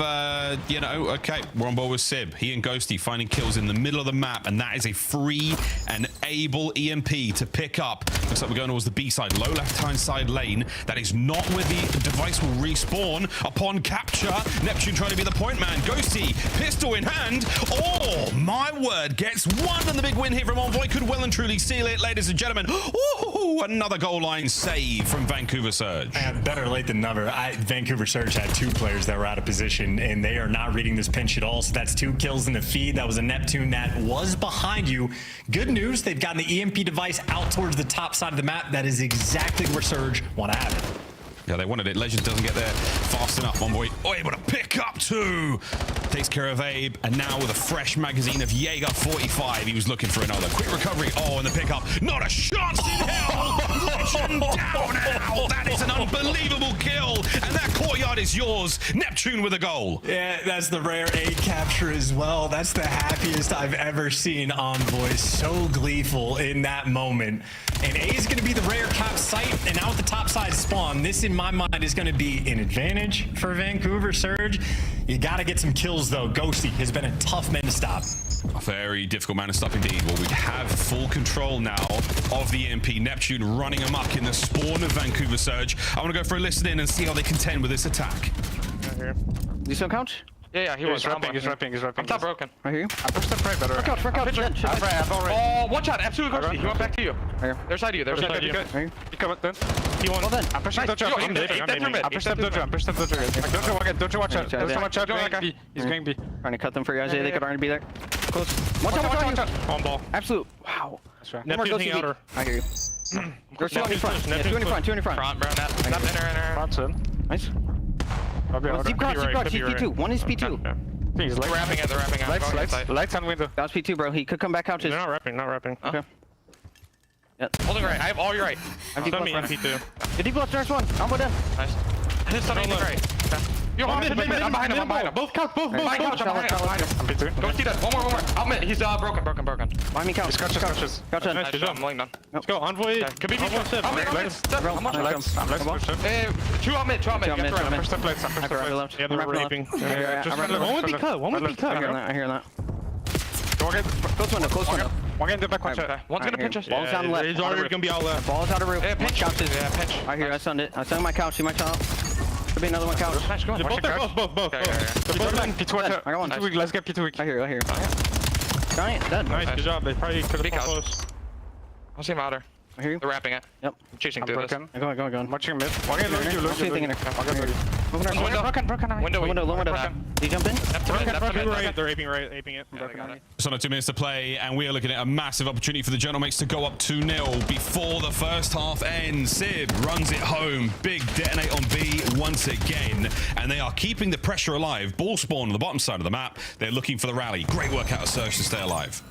you know, okay, we're on board with Sib. He and Ghosty finding kills in the middle of the map, and that is a free and able EMP to pick up. Looks like we're going towards the B side, low left-hand side lane. That is not where the device will respawn upon capture. Neptune trying to be the point man. Ghosty, pistol in hand. Oh, my word, gets one, and the big win here from Envoy could well and truly seal it, ladies and gentlemen. Ooh, another goal line save from Vancouver Surge. And better late than never. Vancouver Surge had 2 players that were out of position, and they are not reading this pinch at all. So that's 2 kills in the feed. That was a Neptune that was behind you. Good news, they've gotten the EMP device out towards the top side of the map. That is exactly where Surge want to have it. Yeah, they wanted it. Legend doesn't get there fast enough. Envoy able to pick up 2. Takes care of Abe. And now with a fresh magazine of Jaeger 45, he was looking for another. Quick recovery. Oh, and the pickup. Not a chance in hell. Legend down now. That is an unbelievable kill. And that courtyard is yours. Neptune with a goal. Yeah, that's the rare A capture as well. That's the happiest I've ever seen Envoy. So gleeful in that moment. And A is going to be the rare cap site. And now with the top side spawn, this in my mind is going to be an advantage for Vancouver Surge. You got to get some kills though. Ghosty has been a tough man to stop. A very difficult man to stop indeed. Well, we have full control now of the EMP. Neptune running amok in the spawn of Vancouver Surge. I want to go for a listen in and see how they contend with this attack. Right here. You still couch? Yeah, he was rapping, he's rapping. I'm top broken. Right here. I pushed the frame better. Front couch. Oh, one shot, absolutely ghosty. He went back to you. Right here. There's side of you, there's side of you. Right You come up then. He won. Well then. I'm pushing Dojo. I'm pushing Dojo. Dojo, watch out. Dojo, watch out. He's going B. Trying to cut them for you, Isaiah. They could already be there. Close. Watch out. On ball. Absolute. Wow. Neptune outer. I hear you. There's 2 in front. Yeah, 2 in front. 2 in front. Front, bro. Not inner. Front's in. Nice. Deep cross. He's P2. One is P2. They're wrapping it. Lights on window. That was P2, bro. He could come back out. They're not wrapping. Okay. Yep. Holding right. I have all your right. I'm deep left. P2. The deep left, there's one. I'm with him. Nice. His son on the right. Yo, I'm behind him. Both couch. I'm behind him. I'm P2. Go see that. One more. I'm mid. He's broken. Behind me, couch. Scratches. Couch in. Nice job. I'm laying down. Let's go. Envoy. Could be me. I'm mid. 2 on mid. I'm first step lights. Yeah, they're raping. One with P cut. I hear that. Close window. One getting the back one shot. One's gonna pinch us. Ball's down left. He's already gonna be out left. Ball's out of roof. Yeah, pinch. Pinch. I hear. I stunned it. I stunned my couch. See my child. Could be another one couch. Nice, go on. Both. P2 I got one. P2 weak. Let's get P2 weak. I hear. Giant dead. Nice, good job. They probably could have come close. I'll see him outer. I hear you. They're wrapping it. Yep. I'm chasing I'm through this. broken. I'm going. Watching mid. One guy lose you. Window. Low window. Do you jump in? They're aping it. So 2 minutes to play, and we are looking at a massive opportunity for the Genomics to go up 2-0 before the first half ends. Sib runs it home. Big detonate on B once again, and they are keeping the pressure alive. Ball spawn on the bottom side of the map. They're looking for the rally. Great work out of Surge to stay alive.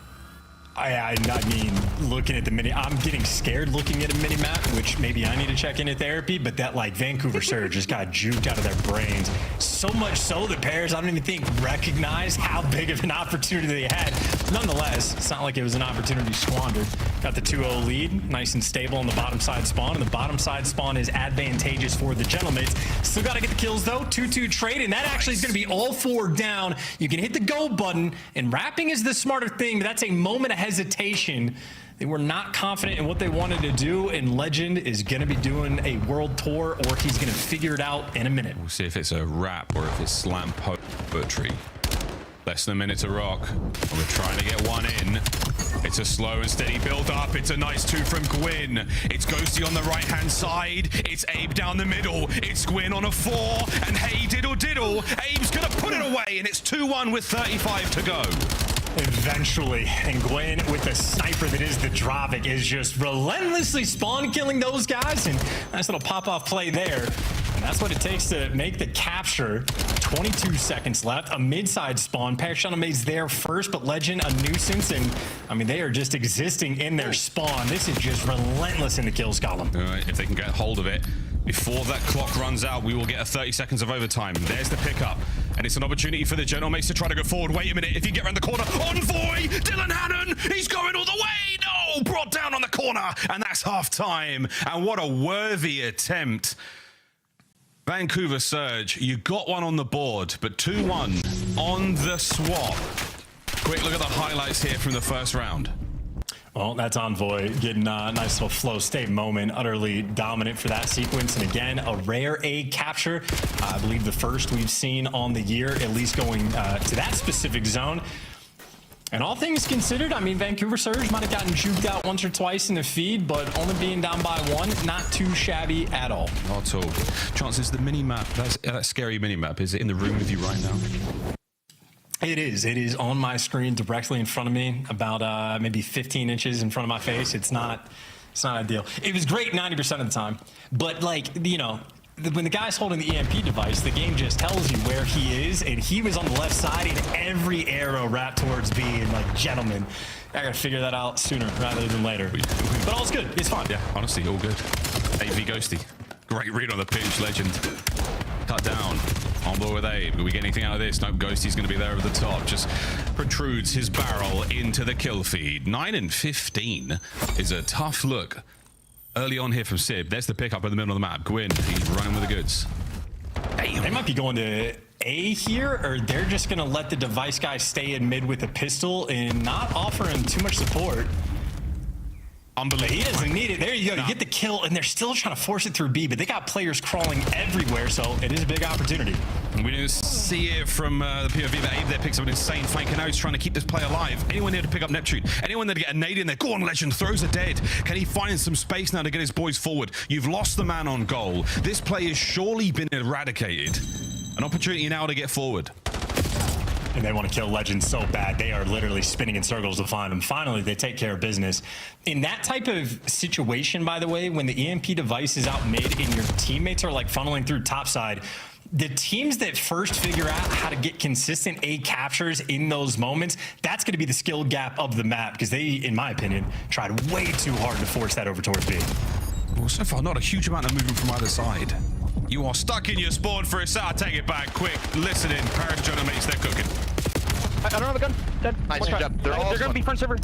I mean, looking at the I'm getting scared looking at a mini map, which maybe I need to check into therapy, but that like Vancouver Surge just got juked out of their brains. So much so the pairs, I don't even think recognized how big of an opportunity they had. Nonetheless, it's not like it was an opportunity squandered. Got the 2-0 lead, nice and stable on the bottom side spawn, and the bottom side spawn is advantageous for the Gentlemates. Still got to get the kills though, 2-2 trade, and that actually is going to be all 4 down. You can hit the go button, and wrapping is the smarter thing, but that's a moment of hesitation. They were not confident in what they wanted to do, and Legend is going to be doing a world tour, or he's going to figure it out in a minute. We'll see if it's a rap or if it's slam poetry. Less than a minute to rock. We're trying to get one in. It's a slow and steady build up. It's a nice 2 from Gwyn. It's Ghosty on the right-hand side. It's Abe down the middle. It's Gwyn on a 4. And hey, diddle diddle. Abe's going to put it away, and it's 2-1 with 35 to go. Eventually, and Gwen with the sniper that is the Dravik is just relentlessly spawn killing those guys, and nice little pop-off play there. And that's what it takes to make the capture. 22 seconds left, a mid-side spawn. Parashuttle Maid's there first, but Legend a nuisance, and I mean, they are just existing in their spawn. This is just relentless in the kills column. All right, if they can get hold of it before that clock runs out, we will get a 30 seconds of overtime. There's the pickup, and it's an opportunity for the Genomics to try to go forward. Wait a minute, if you get around the corner, Envoy, Dylan Hannon, he's going all the way. No, brought down on the corner, and that's half time. And what a worthy attempt. Vancouver Surge, you got one on the board, but 2-1 on the swap. Quick look at the highlights here from the first round. Well, that's Envoy getting a nice little flow state moment, utterly dominant for that sequence. And again, a rare A capture. I believe the first we've seen on the year, at least going to that specific zone. And all things considered, I mean, Vancouver Surge might have gotten juked out once or twice in the feed, but only being down by 1, not too shabby at all. Not at all. Chances, the mini-map, that scary mini-map, is it in the room with you right now? It is. It is on my screen directly in front of me, about maybe 15 inches in front of my face. It's not ideal. It was great 90% of the time, but like, you know, when the guy's holding the EMP device, the game just tells you where he is, and he was on the left side, and every arrow wrapped towards B, and like, gentlemen, I gotta figure that out sooner rather than later. But all's good. It's fine. Yeah, honestly, all good. AV Ghosty. Great read on the pinch, Legend. Cut down. On board with Abe. Do we get anything out of this? Nope, Ghosty's going to be there at the top. Just protrudes his barrel into the kill feed. 9 and 15 is a tough look. Early on here from Sib. There's the pickup in the middle of the map. Gwyn, he's running with the goods. Damn. They might be going to A here, or they're just going to let the device guy stay in mid with a pistol and not offer him too much support. Unbelievable. He doesn't need it. There you go. No. You get the kill, and they're still trying to force it through B, but they got players crawling everywhere, so it is a big opportunity. And we didn't see it from the POV that Abe there picks up an insane flank, and now he's trying to keep this play alive. Anyone there to pick up Neptune? Anyone there to get a nade in there? Go on, Legend. Throws a dead. Can he find some space now to get his boys forward? You've lost the man on goal. This play has surely been eradicated. An opportunity now to get forward. And they want to kill Legend so bad. They are literally spinning in circles to find him. Finally, they take care of business. In that type of situation, by the way, when the EMP device is out mid and your teammates are like funneling through topside, the teams that first figure out how to get consistent A captures in those moments, that's going to be the skill gap of the map, because they, in my opinion, tried way too hard to force that over towards B. Well, so far, not a huge amount of movement from either side. You are stuck in your spawn for a set. Take it back quick. Listen in. Paris Genomics, they're cooking. I don't have a gun. Dead. Nice job. They're gonna be front server.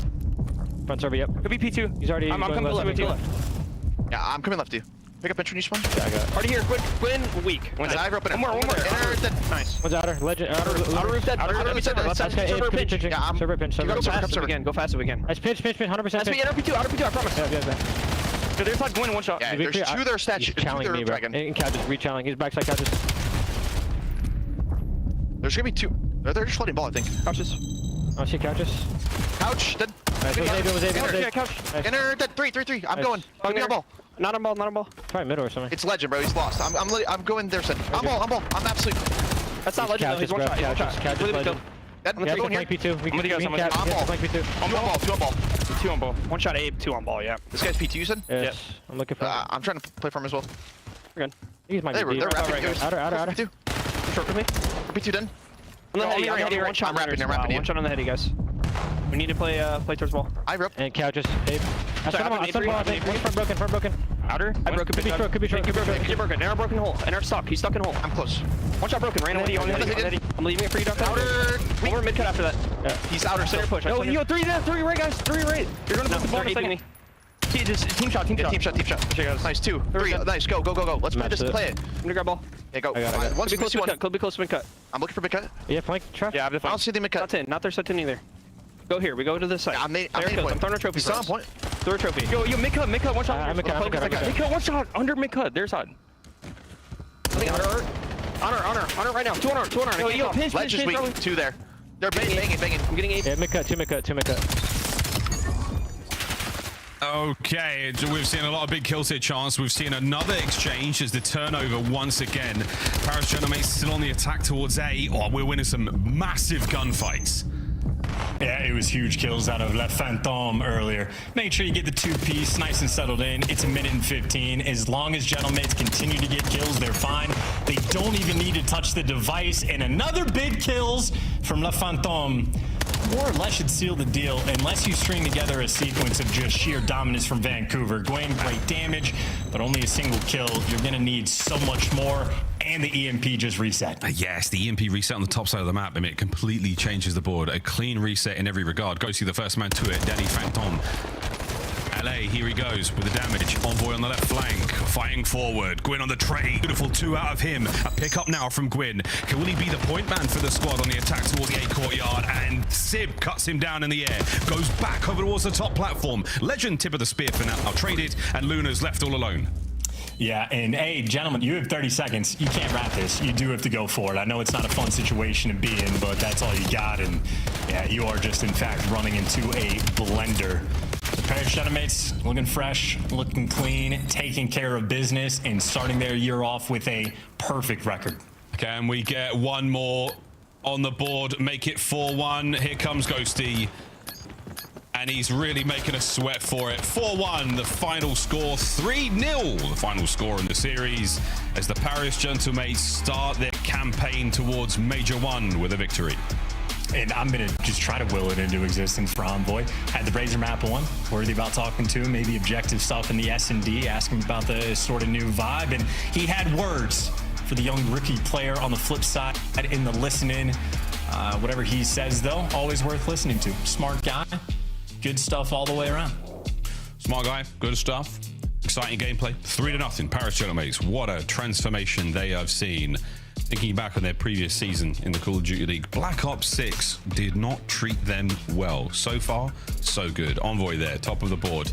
Front server, yep. Could be P2. He's already. I'm coming left. Yeah, I'm coming left to you. Pick up entry spawn. Yeah, I got it. Already here. Gwyn, weak. One's dive open. One more. Inner dead. Nice. One's outer. Legend. Outer roof dead. Outer roof dead. Server pinch. Yeah, I'm. Server pinch. Go fast if we can. Go fast if we can. Nice pinch. 100%. That's me. Outer P2. I promise. Yeah. So there's like Gwyn one shot. Yeah, there's two there statue. He's challenging me, bro. And Couches re-challenging. He's backside Couches. There's gonna be two. They're just floating ball, I think. Couches. I see Couches. Couch. Dead. Inner, dead. 3. I'm going. Put me on ball. Not on ball. Probably middle or something. It's legend, bro. He's lost. I'm going there, son. I'm ball. I'm absolutely. That's not legend, though. He's one shot. Dead. I'm going here. P2. I'm gonna go. I'm ball. 2 on ball. 2 on ball. One shot Abe, 2 on ball, yeah. This guy's P2, you said? Yes. I'm looking for him. I'm trying to play for him as well. We're good. These might They're be wrapping. Outer. P2. Short with me. P2 done. On the heady, one shot. I'm wrapping. One shot on the heady, guys. We need to play towards ball. I rope. And cow just Abe. I think. Front broken. Outer. I broke a bit. Could be short. Narrow broken hole. Inner stuck. He's stuck in hole. I'm close. One shot broken. Ran away on the heady. I'm leaving it for you, Doctor. Outer. Over mid cut after that. Yeah. He's outer. Center push. No, you 3 there. 3 right, guys. 3 right. You're gonna put the ball in a second. Team shot. Team shot. Nice. 2. 3. Nice. Go. Let's just play it. I'm gonna grab ball. Yeah, go. Could be close to mid cut. I'm looking for mid cut. Yeah, flank trap. Yeah, I don't see the mid cut. Not there, set in either. Go here. We go to this side. I'm there it goes. I'm throwing a trophy. He's on point. Throw a trophy. Yo, mid cut, one shot. Mid cut, one shot. Under mid cut. Their side. Honor right now. 2 on honor. Yo, pinch. Let's just weak. 2 there. They're banging. I'm getting 8. Yeah, mid cut, 2 mid cut. Okay, we've seen a lot of big kills here, Chance. We've seen another exchange as the turnover once again. Paris Saint-Germain still on the attack towards A. Oh, we're winning some massive gunfights. Yeah, it was huge kills out of Le Phantom earlier. Make sure you get the 2-piece nice and settled in. It's 1:15. As long as Gentlemates continue to get kills, they're fine. They don't even need to touch the device. And another big kills from Le Phantom more or less should seal the deal unless you string together a sequence of just sheer dominance from Vancouver. Gwen, great damage, but only a single kill. You're going to need so much more. And the EMP just reset. Yes, the EMP reset on the top side of the map. I mean, it completely changes the board. A clean reset in every regard. Go see the first man to it, Danny Phantom. LA, here he goes with the damage. Envoy on the left flank, fighting forward. Gwyn on the trade. Beautiful 2 out of him. A pick up now from Gwyn. Can will he be the point man for the squad on the attack toward the A courtyard? And Sib cuts him down in the air. Goes back over towards the top platform. Legend tip of the spear for now. I'll trade it, and Luna's left all alone. Yeah, and hey, gentlemen, you have 30 seconds. You can't wrap this. You do have to go for it. I know it's not a fun situation to be in, but that's all you got. And yeah, you are just, in fact, running into a blender. The Paris Gentlemates looking fresh, looking clean, taking care of business, and starting their year off with a perfect record. Can we get one more on the board? Make it 4-1. Here comes Ghosty. And he's really making us sweat for it. 4-1, the final score. 3-0, the final score in the series, as the Paris Gentlemates start their campaign towards Major 1 with a victory. And I'm going to just try to will it into existence for Envoy. Had the Razor map on, worthy about talking to him, maybe objective stuff in the S&D, ask him about the sort of new vibe. And he had words for the young rookie player on the flip side in the listening. Whatever he says, though, always worth listening to. Smart guy. Good stuff all the way around. Smart guy, good stuff. Exciting gameplay. 3-0, Paris Gentlemates. What a transformation they have seen. Thinking back on their previous season in the Call of Duty League, Black Ops 6 did not treat them well. So far, so good. Envoy there, top of the board.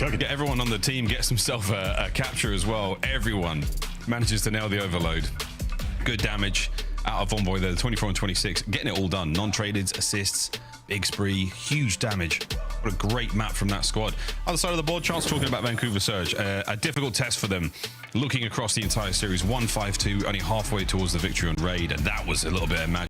Everyone on the team gets himself a capture as well. Everyone manages to nail the overload. Good damage out of Envoy there, the 24 and 26. Getting it all done. Non-traded, assists, big spree, huge damage. What a great map from that squad. Other side of the board, Chance talking about Vancouver Surge. A difficult test for them. Looking across the entire series, 1-5-2, only halfway towards the victory on Raid. And that was a little bit of magic.